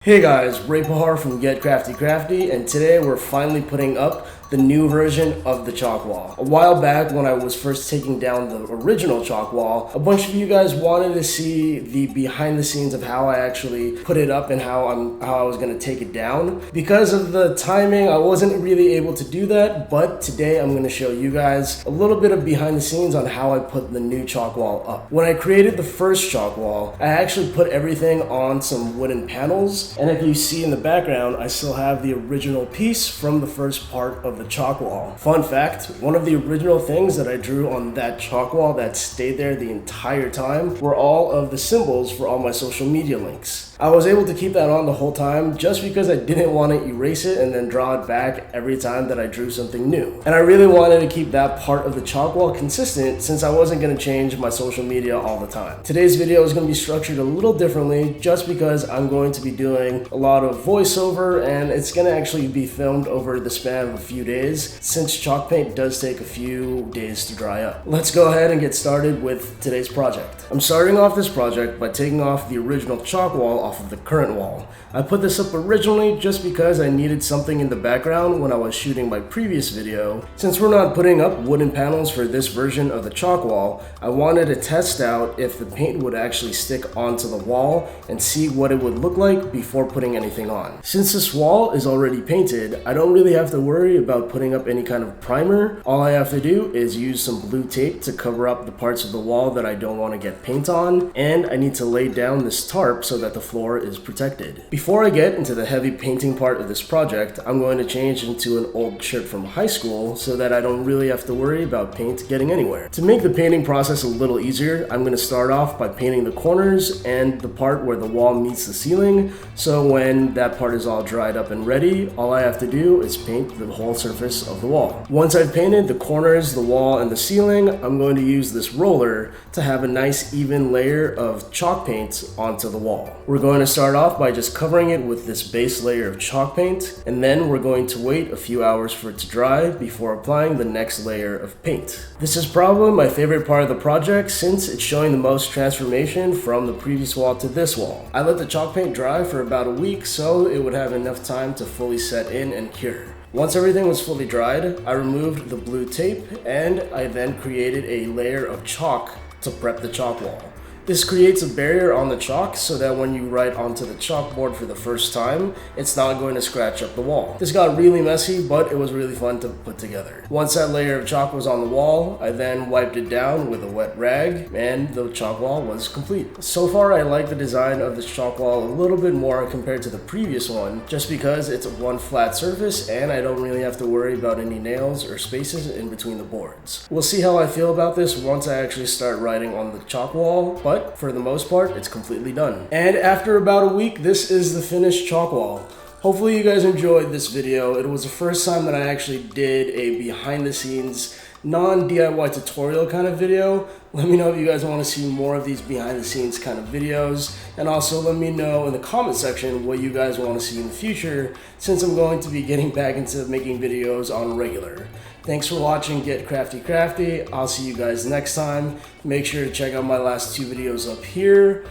Hey guys, Ray Pahar from Crafty Crafty, and today we're finally putting up the new version of the chalk wall. A while back when I was first taking down the original chalk wall, a bunch of you guys wanted to see the behind the scenes of how I actually put it up and how I was going to take it down. Because of the timing, I wasn't really able to do that, but today I'm going to show you guys a little bit of behind the scenes on how I put the new chalk wall up. When I created the first chalk wall, I actually put everything on some wooden panels, and if you see in the background, I still have the original piece from the first part of the chalk wall. Fun fact, one of the original things that I drew on that chalk wall that stayed there the entire time were all of the symbols for all my social media links. I was able to keep that on the whole time just because I didn't want to erase it and then draw it back every time that I drew something new. And I really wanted to keep that part of the chalk wall consistent since I wasn't going to change my social media all the time. Today's video is going to be structured a little differently just because I'm going to be doing a lot of voiceover and it's going to actually be filmed over the span of a few days since chalk paint does take a few days to dry up. Let's go ahead and get started with today's project. I'm starting off this project by taking off the original chalk wall off of the current wall. I put this up originally just because I needed something in the background when I was shooting my previous video. Since we're not putting up wooden panels for this version of the chalk wall, I wanted to test out if the paint would actually stick onto the wall and see what it would look like before putting anything on. Since this wall is already painted, I don't really have to worry about putting up any kind of primer. All I have to do is use some blue tape to cover up the parts of the wall that I don't want to get paint on, and I need to lay down this tarp so that the floor is protected. Before I get into the heavy painting part of this project, I'm going to change into an old shirt from high school so that I don't really have to worry about paint getting anywhere. To make the painting process a little easier, I'm going to start off by painting the corners and the part where the wall meets the ceiling, so when that part is all dried up and ready, all I have to do is paint the whole surface of the wall. Once I've painted the corners, the wall, and the ceiling, I'm going to use this roller to have a nice even layer of chalk paint onto the wall. We're going to start off by just covering it with this base layer of chalk paint, and then we're going to wait a few hours for it to dry before applying the next layer of paint. This is probably my favorite part of the project since it's showing the most transformation from the previous wall to this wall. I let the chalk paint dry for about a week so it would have enough time to fully set in and cure. Once everything was fully dried, I removed the blue tape and I then created a layer of chalk to prep the chalk wall. This creates a barrier on the chalk so that when you write onto the chalkboard for the first time, it's not going to scratch up the wall. This got really messy, but it was really fun to put together. Once that layer of chalk was on the wall, I then wiped it down with a wet rag, and the chalk wall was complete. So far, I like the design of this chalk wall a little bit more compared to the previous one, just because it's one flat surface and I don't really have to worry about any nails or spaces in between the boards. We'll see how I feel about this once I actually start writing on the chalk wall, but for the most part, it's completely done. And after about a week, this is the finished chalk wall. Hopefully you guys enjoyed this video. It was the first time that I actually did a behind the scenes non-DIY tutorial kind of video. Let me know if you guys want to see more of these behind the scenes kind of videos, and also let me know in the comment section what you guys want to see in the future since I'm going to be getting back into making videos on regular. Thanks for watching Get Crafty Crafty. I'll see you guys next time. Make sure to check out my last two videos up here.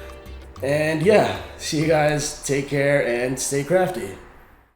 And yeah, see you guys. Take care and stay crafty.